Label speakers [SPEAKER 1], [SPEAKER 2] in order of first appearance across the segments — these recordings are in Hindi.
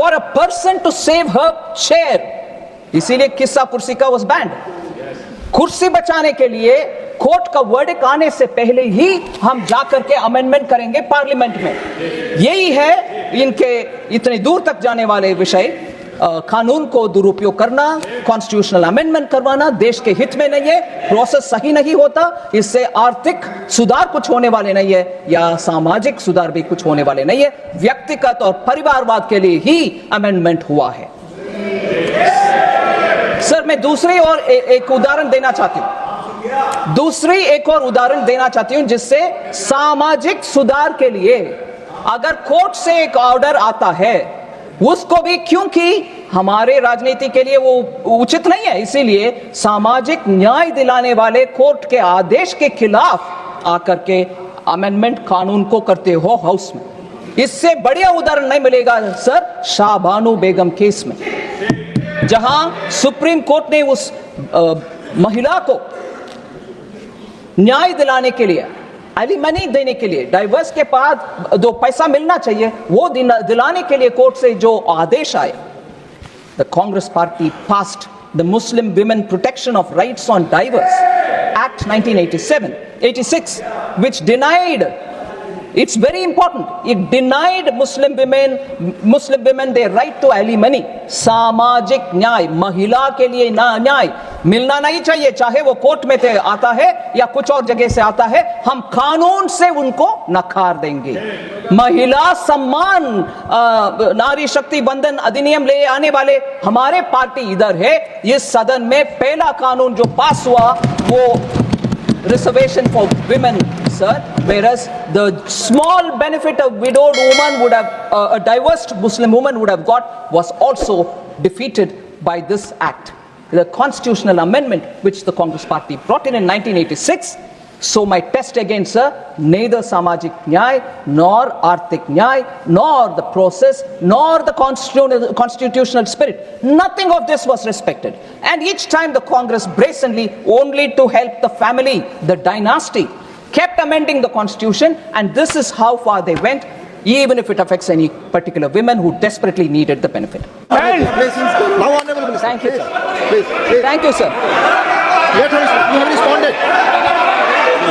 [SPEAKER 1] for a person to save her chair. इसीलिए किस्सा कुर्सी का was banned. कुर्सी बचाने के लिए कोर्ट का वर्डिक्ट आने से पहले ही हम जाकर के अमेंडमेंट करेंगे पार्लियामेंट में. यही है इनके इतने दूर तक जाने वाले विषय. कानून को दुरुपयोग करना, कॉन्स्टिट्यूशनल अमेंडमेंट करवाना देश के हित में नहीं है. प्रोसेस सही नहीं होता, इससे आर्थिक सुधार कुछ होने वाले नहीं है या सामाजिक सुधार भी कुछ होने वाले नहीं है. व्यक्तिगत और परिवारवाद के लिए ही अमेंडमेंट हुआ है. सर, मैं दूसरी और एक उदाहरण देना चाहती हूं. दूसरी एक और उदाहरण देना चाहती हूं जिससे सामाजिक सुधार के लिए अगर कोर्ट से एक ऑर्डर आता है उसको भी, क्योंकि हमारे राजनीति के लिए वो उचित नहीं है, इसीलिए सामाजिक न्याय दिलाने वाले कोर्ट के आदेश के खिलाफ आकर के अमेंडमेंट कानून को करते हो हाउस में. इससे बढ़िया उदाहरण नहीं मिलेगा सर शाहबानू बेगम केस में, जहां सुप्रीम कोर्ट ने उस महिला को न्याय दिलाने के लिए, एलिमनी देने के लिए, डाइवर्स के बाद जो पैसा मिलना चाहिए वो दिलाने के लिए कोर्ट से जो आदेश आए, the Congress party passed the Muslim women protection of rights on diverse act 1986 which denied, it's very important, it denied Muslim women their right to alimony. सामाजिक न्याय, महिला के लिए न्याय मिलना नहीं चाहिए, चाहे वो कोर्ट में से आता है या कुछ और जगह से आता है. हम कानून से उनको नकार देंगे. महिला सम्मान नारी शक्ति बंधन अधिनियम ले आने वाले हमारे पार्टी इधर है. इस सदन में पहला कानून जो पास हुआ वो reservation for women, sir, whereas the small benefit a widowed woman would have, a divorced Muslim woman would have got, was also defeated by this act, the constitutional amendment which the Congress party brought in 1986. So my test again, sir, neither samajik nyay nor arthik nyay nor the process nor the constitutional spirit, nothing of this was respected. And each time the Congress brazenly, only to help the family, the dynasty, kept amending the constitution, and this is how far they went, even if it affects any particular women who desperately needed the benefit. Thank you, sir. Thank you, sir.
[SPEAKER 2] You have responded.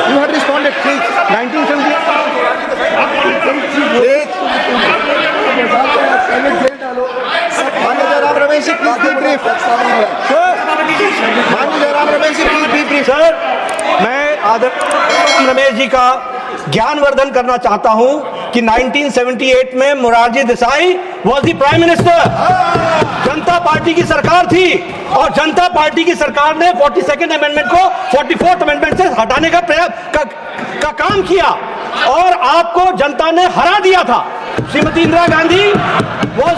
[SPEAKER 2] You have responded, please. 1978. Manager Ramash ji, please be brief. Manager Ramash ji, please be brief.
[SPEAKER 3] Sir, मैं आदरणीय रमेश जी का ज्ञानवर्धन करना चाहता हूं कि 1978 में Morarji Desai was the prime minister. Janata party की सरकार थी और जनता पार्टी की सरकार ने 42nd अमेंडमेंट को 44th अमेंडमेंट से हटाने का का काम किया और आपको जनता ने हरा दिया था. Shrimati Indira Gandhi was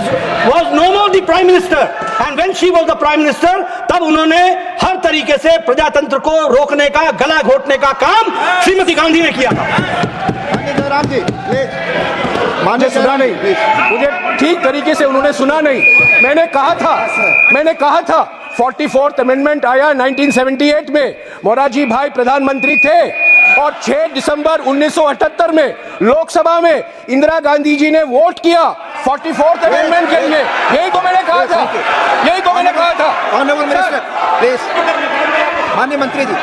[SPEAKER 3] no more the prime minister, and when she was the prime minister, तब उन्होंने हर तरीके से प्रजातंत्र को रोकने का, गला घोटने का काम श्रीमती गांधी ने किया था.
[SPEAKER 2] राम जी,
[SPEAKER 4] मुझे सुना नहीं, मुझे ठीक तरीके से उन्होंने सुना नहीं. मैंने कहा था 44th अमेंडमेंट आया 1978 में, मोरारजी भाई प्रधानमंत्री थे और 6 दिसंबर 1978 में लोकसभा में इंदिरा गांधी जी ने वोट किया 44th अमेंडमेंट के लिए. यही तो मैंने कहा था.
[SPEAKER 2] Honourable minister, please. माननीय मंत्री जी,